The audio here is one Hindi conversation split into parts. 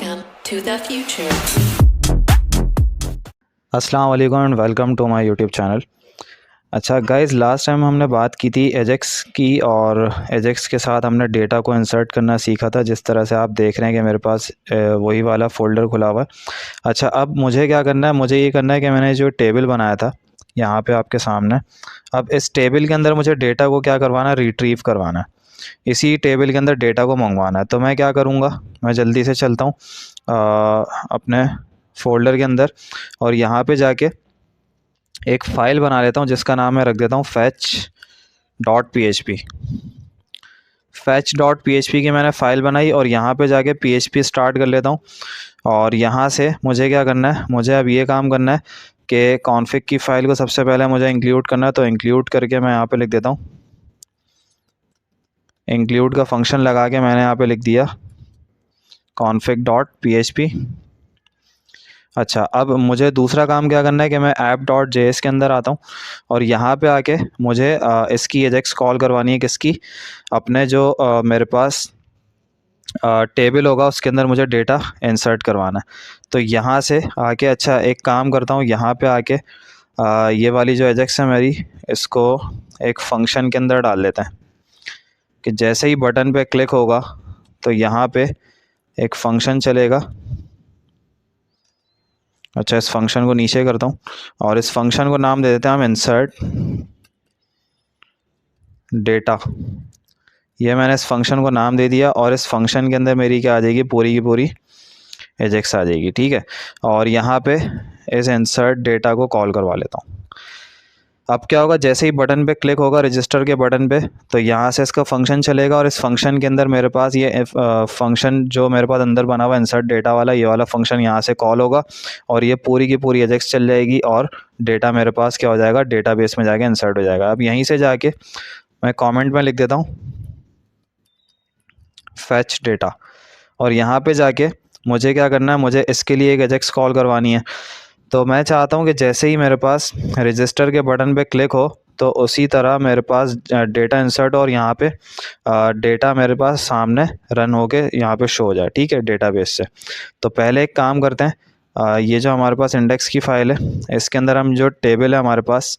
Welcome to the future. अस्सलाम वालेकुम and welcome to my YouTube channel. अच्छा गाइज़, लास्ट टाइम हमने बात की थी एजेक्स की, और एजेक्स के साथ हमने डेटा को इंसर्ट करना सीखा था। जिस तरह से आप देख रहे हैं कि मेरे पास वही वाला फ़ोल्डर खुला हुआ है। अच्छा, अब मुझे क्या करना है, मुझे ये करना है कि मैंने जो टेबल बनाया था यहाँ पे आपके सामने, अब इस टेबल के अंदर मुझे डेटा को क्या करवाना है, रिट्रीव करवाना है। इसी टेबल के अंदर डेटा को मंगवाना है। तो मैं क्या करूँगा, मैं जल्दी से चलता हूँ अपने फ़ोल्डर के अंदर, और यहाँ पे जाके एक फ़ाइल बना लेता हूँ जिसका नाम मैं रख देता हूँ fetch.php। fetch.php की मैंने फ़ाइल बनाई और यहाँ पे जाके php स्टार्ट कर लेता हूँ। और यहाँ से मुझे क्या करना है, मुझे अब ये काम करना है कि कॉन्फ़िग की फ़ाइल को सबसे पहले मुझे इंक्लूड करना है। तो इंक्लूड करके मैं यहाँ पे लिख देता हूँ, इंक्लूड का फंक्शन लगा के मैंने यहाँ पे लिख दिया config.php। अच्छा, अब मुझे दूसरा काम क्या करना है कि मैं app.js के अंदर आता हूँ और यहाँ पे आके मुझे इसकी एजेक्स कॉल करवानी है। किसकी? अपने जो मेरे पास टेबल होगा उसके अंदर मुझे डेटा इंसर्ट करवाना है। तो यहाँ से आके, अच्छा एक काम करता हूँ, यहाँ पे आके ये वाली जो एजेक्स है मेरी, इसको एक फ़ंक्शन के अंदर डाल लेते हैं कि जैसे ही बटन पे क्लिक होगा तो यहाँ पे एक फ़ंक्शन चलेगा। अच्छा, इस फंक्शन को नीचे करता हूँ और इस फंक्शन को नाम दे देते हैं हम इंसर्ट डेटा। ये मैंने इस फंक्शन को नाम दे दिया और इस फंक्शन के अंदर मेरी क्या आ जाएगी, पूरी की पूरी एजेक्स आ जाएगी। ठीक है, और यहाँ पे इस इंसर्ट डेटा को कॉल करवा लेता हूँ। अब क्या होगा, जैसे ही बटन पे क्लिक होगा रजिस्टर के बटन पे, तो यहाँ से इसका फंक्शन चलेगा और इस फंक्शन के अंदर मेरे पास ये फंक्शन जो मेरे पास अंदर बना हुआ इंसर्ट डेटा वाला, ये वाला फंक्शन यहाँ से कॉल होगा और ये पूरी की पूरी एजेक्स चल जाएगी और डेटा मेरे पास क्या हो जाएगा, डेटाबेस में जाके इंसर्ट हो जाएगा। अब यहीं से जाके मैं कॉमेंट में लिख देता हूँ फैच डेटा, और यहाँ पे जाके मुझे क्या करना है, मुझे इसके लिए एक एजेक्स कॉल करवानी है। तो मैं चाहता हूँ कि जैसे ही मेरे पास रजिस्टर के बटन पे क्लिक हो तो उसी तरह मेरे पास डेटा इंसर्ट और यहाँ पे डेटा मेरे पास सामने रन होके यहाँ पे शो हो जाए। ठीक है, डेटाबेस से। तो पहले एक काम करते हैं, ये जो हमारे पास इंडेक्स की फ़ाइल है इसके अंदर हम जो टेबल है हमारे पास,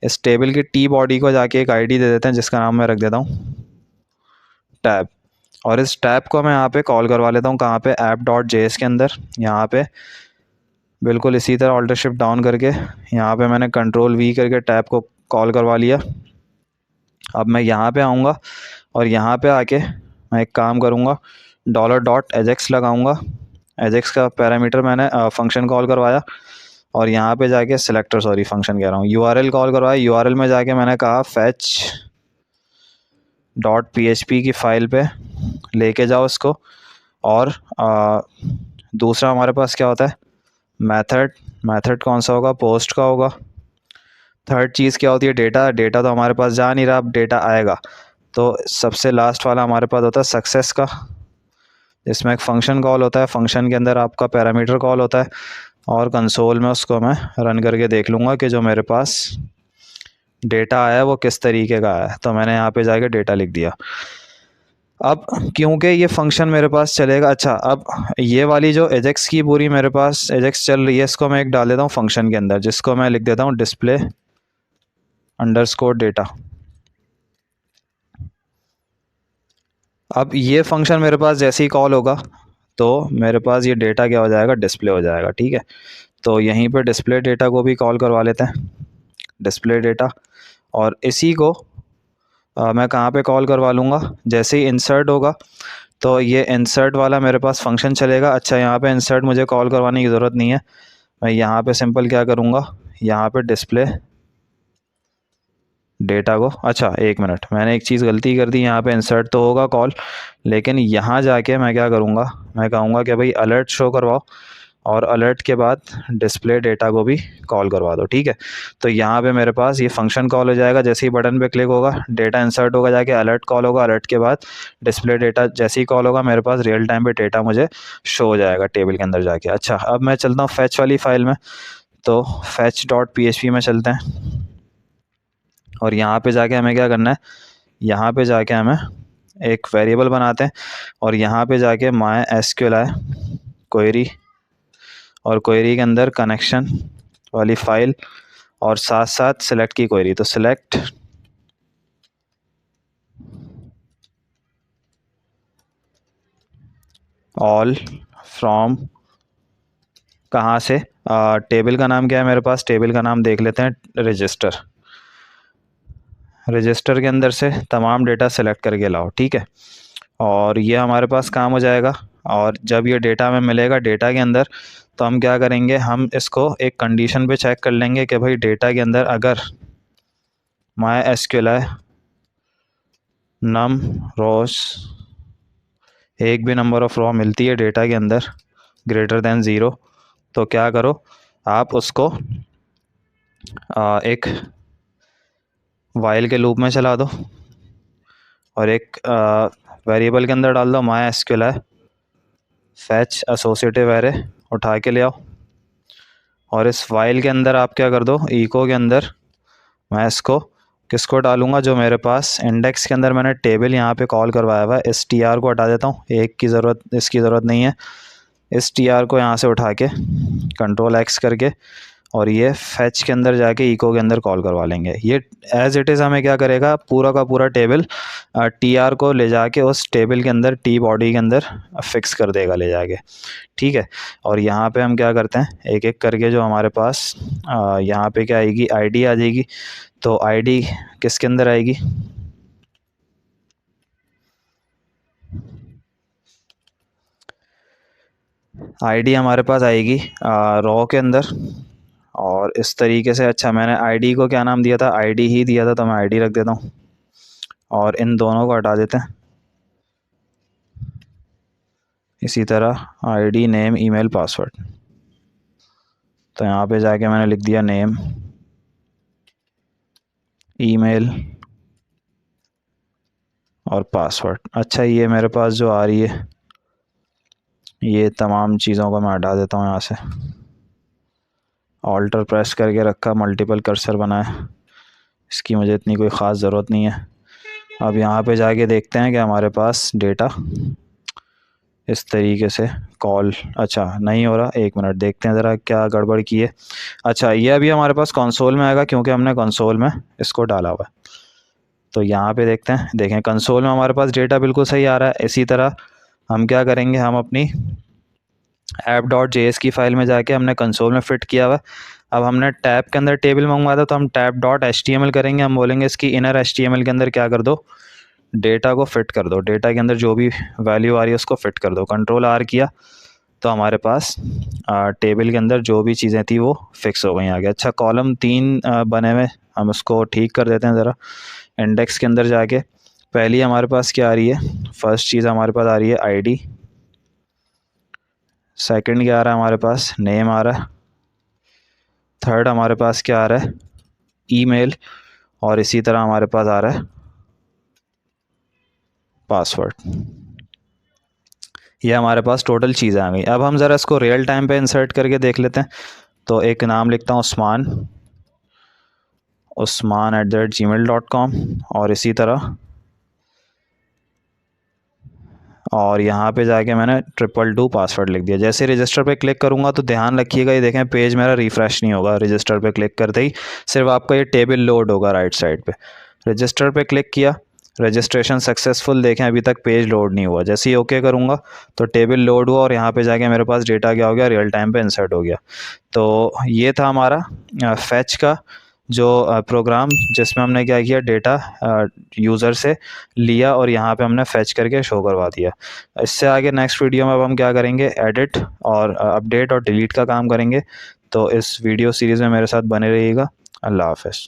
इस टेबल की टी बॉडी को जाके एक आईडी दे देते हैं जिसका नाम मैं रख देता हूँ टैब। और इस टैब को मैं यहाँ पे कॉल करवा लेता हूँ, कहाँ पे, app.js के अंदर। यहाँ पे बिल्कुल इसी तरह ऑल्टर शिफ्ट डाउन करके यहाँ पे मैंने कंट्रोल वी करके टैब को कॉल करवा लिया। अब मैं यहाँ पे आऊँगा और यहाँ पे आके मैं एक काम करूँगा, $.ajax लगाऊँगा। एजेक्स का पैरामीटर मैंने फंक्शन कॉल करवाया और यहाँ पे जाके सिलेक्टर, सॉरी फंक्शन कह रहा हूँ, यूआरएल कॉल करवाया। यूआरएल में जाके मैंने कहा fetch.php की फ़ाइल पे लेके जाओ इसको। और दूसरा हमारे पास क्या होता है, मेथड। मेथड कौन सा होगा, पोस्ट का होगा। थर्ड चीज़ क्या होती है, डेटा। डेटा तो हमारे पास जा नहीं रहा, अब डेटा आएगा। तो सबसे लास्ट वाला हमारे पास होता है सक्सेस का, जिसमें एक फ़ंक्शन कॉल होता है, फ़ंक्शन के अंदर आपका पैरामीटर कॉल होता है और कंसोल में उसको मैं रन करके देख लूँगा कि जो मेरे पास डेटा आया है वो किस तरीके का आया है। तो मैंने यहाँ पे जाके डेटा लिख दिया। अब क्योंकि ये फंक्शन मेरे पास चलेगा, अच्छा अब ये वाली जो एजेक्स की पूरी मेरे पास एजेक्स चल रही है, इसको मैं एक डाल देता हूँ फंक्शन के अंदर जिसको मैं लिख देता हूँ डिस्प्ले अंडरस्कोर डेटा। अब ये फंक्शन मेरे पास जैसे ही कॉल होगा तो मेरे पास ये डेटा क्या हो जाएगा, डिस्प्ले हो जाएगा। ठीक है, तो यहीं पे डिस्प्ले डेटा को भी कॉल करवा लेते हैं, डिस्प्ले डेटा। और इसी को मैं कहाँ पे कॉल करवा लूँगा, जैसे ही इंसर्ट होगा तो ये इंसर्ट वाला मेरे पास फंक्शन चलेगा। अच्छा, यहाँ पे इंसर्ट मुझे कॉल करवाने की ज़रूरत नहीं है, मैं यहाँ पे सिंपल क्या करूँगा, यहाँ पे डिस्प्ले डेटा को, अच्छा एक मिनट, मैंने एक चीज़ गलती कर दी। यहाँ पे इंसर्ट तो होगा कॉल, लेकिन यहाँ जाके मैं क्या करूँगा, मैं कहूँगा कि भाई अलर्ट शो करवाओ और अलर्ट के बाद डिस्प्ले डेटा को भी कॉल करवा दो। ठीक है, तो यहाँ पे मेरे पास ये फंक्शन कॉल हो जाएगा। जैसे ही बटन पे क्लिक होगा डेटा इंसर्ट होगा, जाके अलर्ट कॉल होगा, अलर्ट के बाद डिस्प्ले डेटा जैसे ही कॉल होगा मेरे पास रियल टाइम पे डेटा मुझे शो हो जाएगा टेबल के अंदर जाके। अच्छा, अब मैं चलता हूँ फैच वाली फ़ाइल में, तो fetch.php में चलते हैं और यहाँ पे जाके हमें क्या करना है, यहाँ पे जाके हमें एक वेरिएबल बनाते हैं और यहाँ पे जाके MySQL क्वेरी, और क्वेरी के अंदर कनेक्शन वाली फ़ाइल, और साथ साथ सिलेक्ट की क्वेरी। तो सिलेक्ट ऑल फ्रॉम, कहाँ से, टेबल का नाम क्या है मेरे पास, टेबल का नाम देख लेते हैं रजिस्टर। रजिस्टर के अंदर से तमाम डेटा सेलेक्ट करके लाओ, ठीक है। और ये हमारे पास काम हो जाएगा। और जब ये डेटा हमें मिलेगा डेटा के अंदर, तो हम क्या करेंगे, हम इसको एक कंडीशन पे चेक कर लेंगे कि भाई डेटा के अंदर अगर माई एसक्यूएल नम रोज, एक भी नंबर ऑफ रो मिलती है डेटा के अंदर ग्रेटर देन 0, तो क्या करो, आप उसको एक वाइल के लूप में चला दो, और एक वेरिएबल के अंदर डाल दो my SQL fetch associative array, उठा के ले आओ। और इस वाइल के अंदर आप क्या कर दो, इको के अंदर मैं इसको किसको डालूंगा, जो मेरे पास इंडेक्स के अंदर मैंने टेबल यहाँ पे कॉल करवाया हुआ है, इस टी आर को हटा देता हूँ, एक की ज़रूरत, इसकी ज़रूरत नहीं है। इस टी आर को यहाँ से उठा के कंट्रोल एक्स करके, और ये फैच के अंदर जाके इको के अंदर कॉल करवा लेंगे। ये एज इट इज़ हमें क्या करेगा, पूरा का पूरा टेबल टी आर को ले जाके उस टेबल के अंदर टी बॉडी के अंदर फिक्स कर देगा ले जाके, ठीक है। और यहाँ पे हम क्या करते हैं, एक एक करके जो हमारे पास यहाँ पे क्या आएगी, आईडी आ जाएगी। तो आईडी किसके अंदर आएगी, आईडी हमारे पास आएगी रो के अंदर। और इस तरीके से, अच्छा मैंने आईडी को क्या नाम दिया था, आईडी ही दिया था, तो मैं आईडी रख देता हूँ। और इन दोनों को हटा देते हैं। इसी तरह आईडी, नेम, ईमेल, पासवर्ड। तो यहाँ पे जाके मैंने लिख दिया नेम, ईमेल और पासवर्ड। अच्छा ये मेरे पास जो आ रही है, ये तमाम चीज़ों को मैं हटा देता हूँ यहाँ से। ऑल्टर प्रेस करके रखा, मल्टीपल कर्सर बनाए, इसकी मुझे इतनी कोई ख़ास ज़रूरत नहीं है। अब यहाँ पे जाके देखते हैं कि हमारे पास डेटा इस तरीके से कॉल, अच्छा नहीं हो रहा, एक मिनट देखते हैं ज़रा क्या गड़बड़ की है। अच्छा ये अभी हमारे पास कंसोल में आएगा, क्योंकि हमने कंसोल में इसको डाला हुआ है। तो यहाँ पे देखते हैं, देखें कंसोल में हमारे पास डेटा बिल्कुल सही आ रहा है। इसी तरह हम क्या करेंगे, हम अपनी app.js की फ़ाइल में जाके हमने कंसोल में फ़िट किया हुआ। अब हमने टैब के अंदर टेबल मंगवाया था, तो हम टैब.html करेंगे। हम बोलेंगे इसकी इनर HTML के अंदर क्या कर दो, डेटा को फिट कर दो, डेटा के अंदर जो भी वैल्यू आ रही है उसको फिट कर दो। कंट्रोल आर किया तो हमारे पास टेबल के अंदर जो भी चीज़ें थी वो फिक्स हो गई आगे। अच्छा कॉलम 3 बने हुए, हम उसको ठीक कर देते हैं ज़रा। इंडेक्स के अंदर जाके पहली हमारे पास क्या आ रही है, फर्स्ट चीज़ हमारे पास आ रही है आईडी, सेकंड क्या आ रहा है हमारे पास, नेम आ रहा है, थर्ड हमारे पास क्या आ रहा है, ईमेल, और इसी तरह हमारे पास आ रहा है पासवर्ड। ये हमारे पास टोटल चीज़ें आ गई। अब हम ज़रा इसको रियल टाइम पे इंसर्ट करके देख लेते हैं। तो एक नाम लिखता हूँ उस्मान, usman@gmail.com, और इसी तरह, और यहाँ पे जाके मैंने 222 पासवर्ड लिख दिया। जैसे रजिस्टर पे क्लिक करूँगा तो ध्यान रखिएगा, ये देखें पेज मेरा रिफ़्रेश नहीं होगा। रजिस्टर पे क्लिक करते ही सिर्फ आपका ये टेबल लोड होगा राइट साइड पे। रजिस्टर पे क्लिक किया, रजिस्ट्रेशन सक्सेसफुल, देखें अभी तक पेज लोड नहीं हुआ। जैसे ही ओके करूँगा तो टेबल लोड हुआ, और यहाँ पे जाके मेरे पास डेटा क्या हो गया, रियल टाइम पे इंसर्ट हो गया। तो ये था हमारा फैच का जो प्रोग्राम, जिसमें हमने क्या किया, डेटा यूज़र से लिया और यहाँ पे हमने फैच करके शो करवा दिया। इससे आगे नेक्स्ट वीडियो में अब हम क्या करेंगे, एडिट और अपडेट और डिलीट का काम करेंगे। तो इस वीडियो सीरीज़ में मेरे साथ बने रहिएगा। अल्लाह हाफ़िज़।